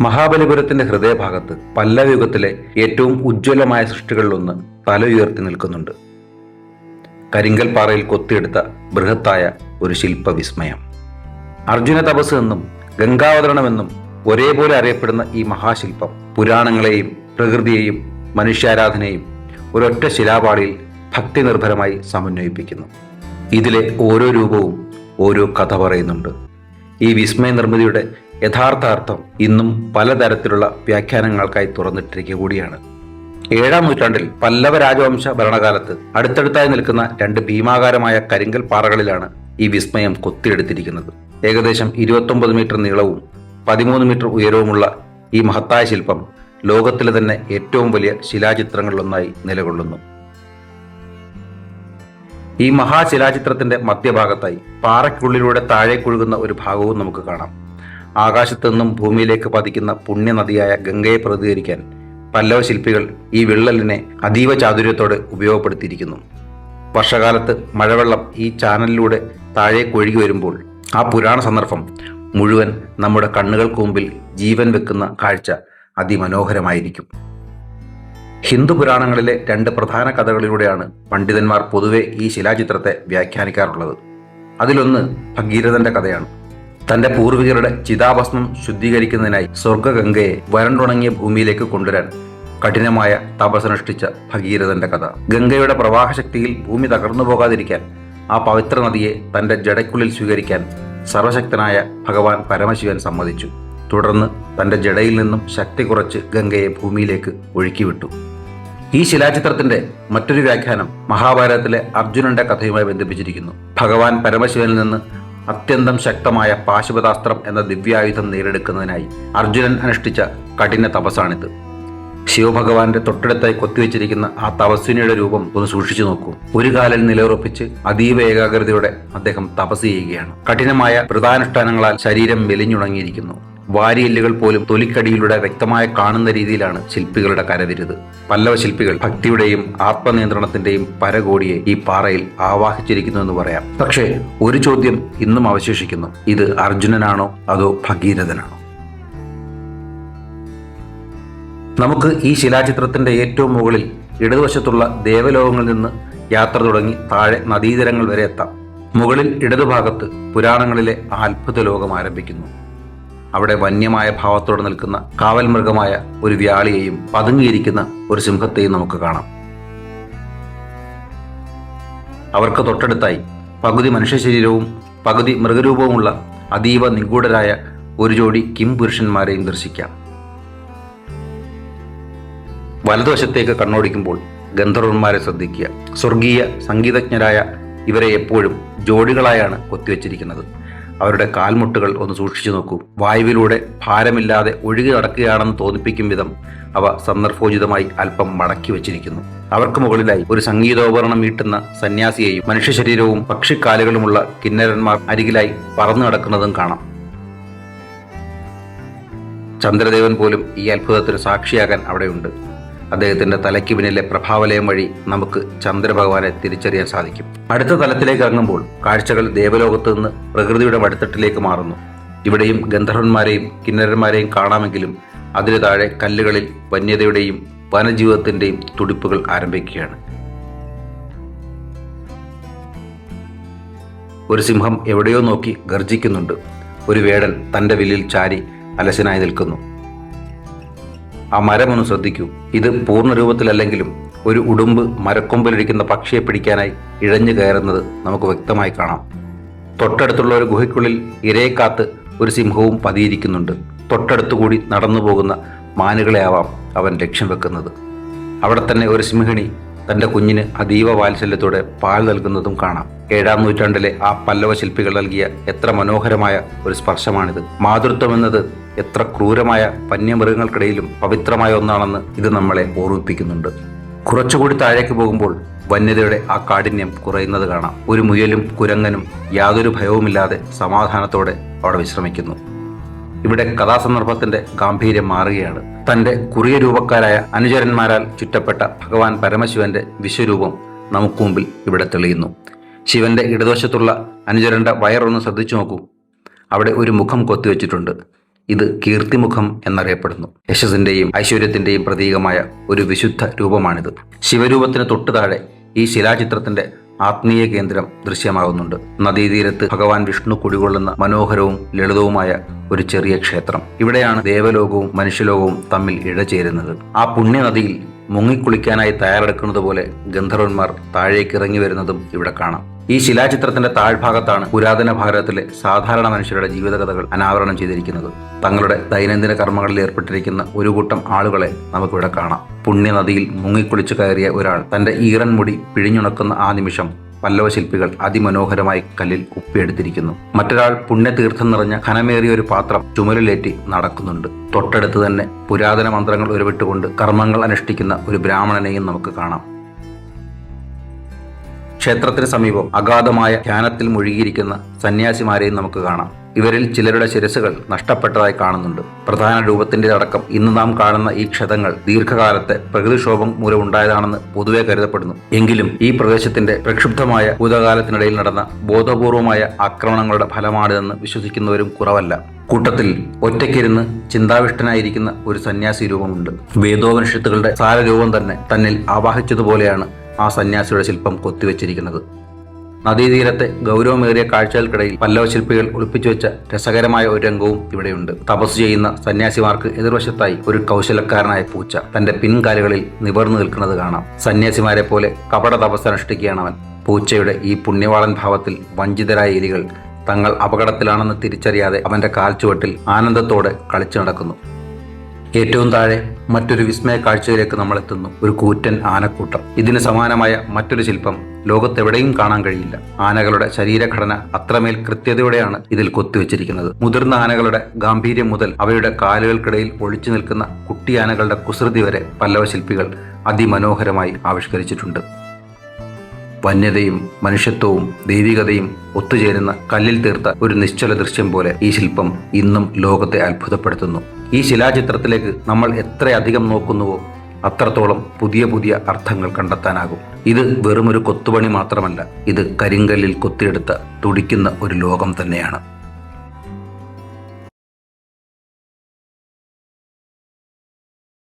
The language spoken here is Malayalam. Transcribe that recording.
മഹാബലിപുരത്തിന്റെ ഹൃദയഭാഗത്ത് പല്ലവയുഗത്തിലെ ഏറ്റവും ഉജ്ജ്വലമായ സൃഷ്ടികളിലൊന്ന് തല ഉയർത്തി നിൽക്കുന്നുണ്ട്. കരിങ്കൽ പാറയിൽ കൊത്തിയെടുത്ത ബൃഹത്തായ ഒരു ശില്പവിസ്മയം. അർജുന തപസ് എന്നും ഗംഗാവതരണമെന്നും ഒരേപോലെ അറിയപ്പെടുന്ന ഈ മഹാശില്പം പുരാണങ്ങളെയും പ്രകൃതിയെയും മനുഷ്യാരാധനയെയും ഒരൊറ്റ ശിലാപാളിയിൽ ഭക്തി നിർഭരമായി സമന്വയിപ്പിക്കുന്നു. ഇതിലെ ഓരോ രൂപവും ഓരോ കഥ പറയുന്നുണ്ട്. ഈ വിസ്മയ നിർമ്മിതിയുടെ യഥാർത്ഥ അർത്ഥം ഇന്നും പലതരത്തിലുള്ള വ്യാഖ്യാനങ്ങൾക്കായി തുറന്നിട്ടിരിക്കുക കൂടിയാണ്. 7-ാം നൂറ്റാണ്ടിൽ പല്ലവ രാജവംശ ഭരണകാലത്ത് അടുത്തടുത്തായി നിൽക്കുന്ന 2 ഭീമാകാരമായ കരിങ്കൽ പാറകളിലാണ് ഈ വിസ്മയം കൊത്തിയെടുത്തിരിക്കുന്നത്. ഏകദേശം 29 മീറ്റർ നീളവും 13 മീറ്റർ ഉയരവുമുള്ള ഈ മഹത്തായ ശില്പം ലോകത്തിലെ തന്നെ ഏറ്റവും വലിയ ശിലാചിത്രങ്ങളിലൊന്നായി നിലകൊള്ളുന്നു. ഈ മഹാശിലാചിത്രത്തിന്റെ മധ്യഭാഗത്തായി പാറയ്ക്കുള്ളിലൂടെ താഴേക്കൊഴുകുന്ന ഒരു ഭാഗവും നമുക്ക് കാണാം. ആകാശത്തു നിന്നും ഭൂമിയിലേക്ക് പതിക്കുന്ന പുണ്യനദിയായ ഗംഗയെ പ്രതികരിക്കാൻ പല്ലവ ശില്പികൾ ഈ വിള്ളലിനെ അതീവ ചാതുര്യത്തോടെ ഉപയോഗപ്പെടുത്തിയിരിക്കുന്നു. വർഷകാലത്ത് മഴവെള്ളം ഈ ചാനലിലൂടെ താഴേക്ക് ഒഴുകി വരുമ്പോൾ ആ പുരാണ സന്ദർഭം മുഴുവൻ നമ്മുടെ കണ്ണുകൾക്ക് മുമ്പിൽ ജീവൻ വെക്കുന്ന കാഴ്ച അതിമനോഹരമായിരിക്കും. ഹിന്ദു പുരാണങ്ങളിലെ 2 പ്രധാന കഥകളിലൂടെയാണ് പണ്ഡിതന്മാർ പൊതുവെ ഈ ശിലാചിത്രത്തെ വ്യാഖ്യാനിക്കാറുള്ളത്. അതിലൊന്ന് ഭഗീരഥന്റെ കഥയാണ്. തന്റെ പൂർവികരുടെ ചിതാഭസ്മം ശുദ്ധീകരിക്കുന്നതിനായി സ്വർഗഗംഗയെ വരണ്ടുണങ്ങിയ ഭൂമിയിലേക്ക് കൊണ്ടുവരാൻ കഠിനമായ തപസ്സനുഷ്ഠിച്ച ഭഗീരഥന്റെ കഥ. ഗംഗയുടെ പ്രവാഹശക്തിയിൽ ഭൂമി തകർന്നു പോകാതിരിക്കാൻ ആ പവിത്ര നദിയെ തന്റെ ജടയ്ക്കുള്ളിൽ സ്വീകരിക്കാൻ സർവശക്തനായ ഭഗവാൻ പരമശിവൻ സമ്മതിച്ചു. തുടർന്ന് തന്റെ ജടയിൽ നിന്നും ശക്തി കുറച്ച് ഗംഗയെ ഭൂമിയിലേക്ക് ഒഴുക്കിവിട്ടു. ഈ ശിലാചിത്രത്തിന്റെ മറ്റൊരു വ്യാഖ്യാനം മഹാഭാരതത്തിലെ അർജുനന്റെ കഥയുമായി ബന്ധിപ്പിച്ചിരിക്കുന്നു. ഭഗവാൻ പരമശിവനിൽ നിന്ന് അത്യന്തം ശക്തമായ പാശുപതാസ്ത്രം എന്ന ദിവ്യായുധം നേടിയെടുക്കുന്നതിനായി അർജുനൻ അനുഷ്ഠിച്ച കഠിന തപസ്സാണിത്. ശിവഭഗവാന്റെ തൊട്ടടുത്തായി കൊത്തിവെച്ചിരിക്കുന്ന ആ തപസ്വിനിയുടെ രൂപം ഒന്ന് സൂക്ഷിച്ചു നോക്കൂ. ഒരു കാലിൽ നിലയുറപ്പിച്ച് അതീവ ഏകാഗ്രതയോടെ അദ്ദേഹം തപസ് ചെയ്യുകയാണ്. കഠിനമായ വ്രതാനുഷ്ഠാനങ്ങളാൽ ശരീരം മെലിഞ്ഞുണങ്ങിയിരിക്കുന്നു. വാരിയെല്ലുകൾ പോലും തൊലിക്കടിയിലൂടെ വ്യക്തമായി കാണുന്ന രീതിയിലാണ് ശില്പികളുടെ കരവിരുത്. പല്ലവ ശില്പികൾ ഭക്തിയുടെയും ആത്മനിയന്ത്രണത്തിന്റെയും പരകോടിയെ ഈ പാറയിൽ ആവാഹിച്ചിരിക്കുന്നു എന്ന് പറയാം. പക്ഷേ ഒരു ചോദ്യം ഇന്നും അവശേഷിക്കുന്നു: ഇത് അർജുനനാണോ അതോ ഭഗീരഥനാണോ? നമുക്ക് ഈ ശിലാചിത്രത്തിന്റെ ഏറ്റവും മുകളിൽ ഇടതുവശത്തുള്ള ദേവലോകങ്ങളിൽ നിന്ന് യാത്ര തുടങ്ങി താഴെ നദീതരങ്ങൾ വരെ എത്താം. മുകളിൽ ഇടതുഭാഗത്ത് പുരാണങ്ങളിലെ ആ അത്ഭുത ലോകം ആരംഭിക്കുന്നു. അവിടെ വന്യമായ ഭാവത്തോടെ നിൽക്കുന്ന കാവൽ മൃഗമായ ഒരു വ്യാളിയെയും പതുങ്ങിയിരിക്കുന്ന ഒരു സിംഹത്തെയും നമുക്ക് കാണാം. അവർക്ക് തൊട്ടടുത്തായി പകുതി മനുഷ്യ ശരീരവും പകുതി മൃഗരൂപവുമുള്ള അതീവ നിഗൂഢരായ ഒരു ജോഡി കിംപുരുഷന്മാരെയും ദർശിക്കാം. വലതുവശത്തേക്ക് കണ്ണോടിക്കുമ്പോൾ ഗന്ധർവന്മാരെ ശ്രദ്ധിക്കുക. സ്വർഗീയ സംഗീതജ്ഞരായ ഇവരെ എപ്പോഴും ജോഡികളായാണ് കൊത്തിവെച്ചിരിക്കുന്നത്. അവരുടെ കാൽമുട്ടുകൾ ഒന്ന് സൂക്ഷിച്ചു നോക്കൂ. വായുവിലൂടെ ഭാരമില്ലാതെ ഒഴുകി നടക്കുകയാണെന്ന് തോന്നിപ്പിക്കും വിധം അവ സന്ദർഭോചിതമായി അല്പം മടക്കി വെച്ചിരിക്കുന്നു. അവർക്ക് മുകളിലായി ഒരു സംഗീതോപകരണം മീട്ടുന്ന സന്യാസിയെയും മനുഷ്യ ശരീരവും പക്ഷിക്കാലുകളുമുള്ള കിന്നരന്മാർ അരികിലായി പറന്നു നടക്കുന്നതും കാണാം. ചന്ദ്രദേവൻ പോലും ഈ അത്ഭുതത്തിന് സാക്ഷിയാകാൻ അവിടെയുണ്ട്. അദ്ദേഹത്തിന്റെ തലയ്ക്ക് പിന്നിലെ പ്രഭാവലയം വഴി നമുക്ക് ചന്ദ്രഭഗവാനെ തിരിച്ചറിയാൻ സാധിക്കും. അടുത്ത തലത്തിലേക്ക് ഇറങ്ങുമ്പോൾ കാഴ്ചകൾ ദേവലോകത്ത് നിന്ന് പ്രകൃതിയുടെ വഴിത്തട്ടിലേക്ക് മാറുന്നു. ഇവിടെയും ഗന്ധർവന്മാരെയും കിന്നരന്മാരെയും കാണാമെങ്കിലും അതിന് താഴെ കല്ലുകളിൽ വന്യതയുടെയും വനജീവിതത്തിന്റെയും തുടിപ്പുകൾ ആരംഭിക്കുകയാണ്. ഒരു സിംഹം എവിടെയോ നോക്കി ഗർജിക്കുന്നുണ്ട്. ഒരു വേടൻ തന്റെ വില്ലിൽ ചാരി അലസനായി നിൽക്കുന്നു. ആ മരമൊന്ന് ശ്രദ്ധിക്കൂ. ഇത് പൂർണ്ണ രൂപത്തിലല്ലെങ്കിലും ഒരു ഉടുമ്പ് മരക്കൊമ്പിലിരിക്കുന്ന പക്ഷിയെ പിടിക്കാനായി ഇഴഞ്ഞു കയറുന്നത് നമുക്ക് വ്യക്തമായി കാണാം. തൊട്ടടുത്തുള്ള ഒരു ഗുഹയ്ക്കുള്ളിൽ ഇരയെ കാത്ത് ഒരു സിംഹവും പതിയിരിക്കുന്നുണ്ട്. തൊട്ടടുത്തുകൂടി നടന്നു പോകുന്ന മാനുകളെ ആവാം അവൻ ലക്ഷ്യം വെക്കുന്നത്. അവിടെ തന്നെ ഒരു സിംഹിണി തന്റെ കുഞ്ഞിന് അതീവ വാത്സല്യത്തോടെ പാൽ നൽകുന്നതും കാണാം. 7-ാം നൂറ്റാണ്ടിലെ ആ പല്ലവ ശില്പികൾ നൽകിയ എത്ര മനോഹരമായ ഒരു സ്പർശമാണിത്. മാതൃത്വം എന്നത് എത്ര ക്രൂരമായ വന്യമൃഗങ്ങൾക്കിടയിലും പവിത്രമായ ഒന്നാണെന്ന് ഇത് നമ്മളെ ഓർമ്മിപ്പിക്കുന്നുണ്ട്. കുറച്ചുകൂടി താഴേക്ക് പോകുമ്പോൾ വന്യതയുടെ ആ കാഠിന്യം കുറയുന്നത് കാണാം. ഒരു മുയലും കുരങ്ങനും യാതൊരു ഭയവുമില്ലാതെ സമാധാനത്തോടെ അവിടെ വിശ്രമിക്കുന്നു. ഇവിടെ കഥാസന്ദർഭത്തിന്റെ ഗാംഭീര്യം മാറുകയാണ്. തന്റെ കുറിയ രൂപക്കാരായ അനുചരന്മാരാൽ ചുറ്റപ്പെട്ട ഭഗവാൻ പരമശിവന്റെ വിശ്വരൂപം നമുക്ക് മുമ്പിൽ ഇവിടെ തെളിയുന്നു. ശിവന്റെ ഇടതുവശത്തുള്ള അനുചരന്റെ വയറൊന്ന് ശ്രദ്ധിച്ചു നോക്കൂ. അവിടെ ഒരു മുഖം കൊത്തിവെച്ചിട്ടുണ്ട്. ഇത് കീർത്തിമുഖം എന്നറിയപ്പെടുന്നു. യശസ്സിന്റെയും ഐശ്വര്യത്തിന്റെയും പ്രതീകമായ ഒരു വിശുദ്ധ രൂപമാണിത്. ശിവരൂപത്തിന് തൊട്ടു താഴെ ഈ ശിലാചിത്രത്തിന്റെ ആത്മീയ കേന്ദ്രം ദൃശ്യമാകുന്നുണ്ട്. നദീതീരത്ത് ഭഗവാൻ വിഷ്ണു കുടികൊള്ളുന്ന മനോഹരവും ലളിതവുമായ ഒരു ചെറിയ ക്ഷേത്രം. ഇവിടെയാണ് ദേവലോകവും മനുഷ്യലോകവും തമ്മിൽ ഇഴചേരുന്നത്. ആ പുണ്യനദിയിൽ മുങ്ങിക്കുളിക്കാനായി തയ്യാറെടുക്കുന്നത് പോലെ ഗന്ധർവന്മാർ താഴേക്ക് ഇറങ്ങി വരുന്നതും ഇവിടെ കാണാം. ഈ ശിലാചിത്രത്തിന്റെ താഴ്ഭാഗത്താണ് പുരാതന ഭാരതത്തിലെ സാധാരണ മനുഷ്യരുടെ ജീവിതകഥകൾ അനാവരണം ചെയ്തിരിക്കുന്നത്. തങ്ങളുടെ ദൈനംദിന കർമ്മങ്ങളിൽ ഏർപ്പെട്ടിരിക്കുന്ന ഒരു കൂട്ടം ആളുകളെ നമുക്കിവിടെ കാണാം. പുണ്യനദിയിൽ മുങ്ങിക്കുളിച്ചു കയറിയ ഒരാൾ തന്റെ ഈറൻ മുടി പിഴിഞ്ഞുണക്കുന്ന ആ നിമിഷം പല്ലവ ശില്പികൾ അതിമനോഹരമായി കല്ലിൽ കുപ്പിയെടുത്തിരിക്കുന്നു. മറ്റൊരാൾ പുണ്യതീർത്ഥം നിറഞ്ഞ ഘനമേറിയ ഒരു പാത്രം ചുമലിലേറ്റി നടക്കുന്നുണ്ട്. തൊട്ടടുത്ത് തന്നെ പുരാതന മന്ത്രങ്ങൾ ഉരുവിട്ടുകൊണ്ട് കർമ്മങ്ങൾ അനുഷ്ഠിക്കുന്ന ഒരു ബ്രാഹ്മണനെയും നമുക്ക് കാണാം. ക്ഷേത്രത്തിന് സമീപം അഗാധമായ ധ്യാനത്തിൽ മുഴുകിയിരിക്കുന്ന സന്യാസിമാരെയും നമുക്ക് കാണാം. ഇവരിൽ ചിലരുടെ ശിരസുകൾ നഷ്ടപ്പെട്ടതായി കാണുന്നുണ്ട്. പ്രധാന രൂപത്തിന്റെ അടക്കം ഇന്ന് നാം കാണുന്ന ഈ ക്ഷതങ്ങൾ ദീർഘകാലത്തെ പ്രകൃതിക്ഷോഭം മൂലമുണ്ടായതാണെന്ന് പൊതുവെ കരുതപ്പെടുന്നു. എങ്കിലും ഈ പ്രദേശത്തിന്റെ പ്രക്ഷുബ്ധമായ ഭൂതകാലത്തിനിടയിൽ നടന്ന ബോധപൂർവമായ ആക്രമണങ്ങളുടെ ഫലമാണിതെന്ന് വിശ്വസിക്കുന്നവരും കുറവല്ല. കൂട്ടത്തിൽ ഒറ്റയ്ക്കിരുന്ന് ചിന്താവിഷ്ടനായിരിക്കുന്ന ഒരു സന്യാസി രൂപമുണ്ട്. വേദോപനിഷത്തുകളുടെ സാരരൂപം തന്നെ തന്നിൽ ആവാഹിച്ചതുപോലെയാണ് ആ സന്യാസിയുടെ ശില്പം കൊത്തിവെച്ചിരിക്കുന്നത്. നദീതീരത്തെ ഗൗരവമേറിയ കാഴ്ചകൾക്കിടയിൽ പല്ലവ ശില്പികൾ ഒളിപ്പിച്ചു വെച്ച രസകരമായ ഒരു രംഗവും ഇവിടെയുണ്ട്. തപസ് ചെയ്യുന്ന സന്യാസിമാർക്ക് എതിർവശത്തായി ഒരു കൗശലക്കാരനായ പൂച്ച തന്റെ പിൻകാലുകളിൽ നിവർന്നു നിൽക്കുന്നത് കാണാം. സന്യാസിമാരെ പോലെ കപട തപസ് അനുഷ്ഠിക്കുകയാണ് അവൻ. പൂച്ചയുടെ ഈ പുണ്യവാളൻ ഭാവത്തിൽ വഞ്ചിതരായ എലികൾ തങ്ങൾ അപകടത്തിലാണെന്ന് തിരിച്ചറിയാതെ അവന്റെ കാൽച്ചുവട്ടിൽ ആനന്ദത്തോടെ കളിച്ചു നടക്കുന്നു. ഏറ്റവും താഴെ മറ്റൊരു വിസ്മയ കാഴ്ചയിലേക്ക് നമ്മൾ എത്തുന്നു. ഒരു കൂറ്റൻ ആനക്കൂട്ടം. ഇതിന് സമാനമായ മറ്റൊരു ശില്പം ലോകത്തെവിടെയും കാണാൻ കഴിയില്ല. ആനകളുടെ ശരീരഘടന അത്രമേൽ കൃത്യതയോടെയാണ് ഇതിൽ കൊത്തിവെച്ചിരിക്കുന്നത്. മുതിർന്ന ആനകളുടെ ഗാംഭീര്യം മുതൽ അവയുടെ കാലുകൾക്കിടയിൽ ഒളിച്ചു നിൽക്കുന്ന കുട്ടി ആനകളുടെ കുസൃതി വരെ പല്ലവ ശില്പികൾ അതിമനോഹരമായി ആവിഷ്കരിച്ചിട്ടുണ്ട്. വന്യതയും മനുഷ്യത്വവും ദൈവികതയും ഒത്തുചേരുന്ന കല്ലിൽ തീർത്ത ഒരു നിശ്ചല ദൃശ്യം പോലെ ഈ ശില്പം ഇന്നും ലോകത്തെ അത്ഭുതപ്പെടുത്തുന്നു. ഈ ശിലാചിത്രത്തിലേക്ക് നമ്മൾ എത്രയധികം നോക്കുന്നുവോ അത്രത്തോളം പുതിയ പുതിയ അർത്ഥങ്ങൾ കണ്ടെത്താനാകും. ഇത് വെറുമൊരു കൊത്തുപണി മാത്രമല്ല, ഇത് കരിങ്കല്ലിൽ കൊത്തിയെടുത്ത തുടിക്കുന്ന ഒരു ലോകം തന്നെയാണ്.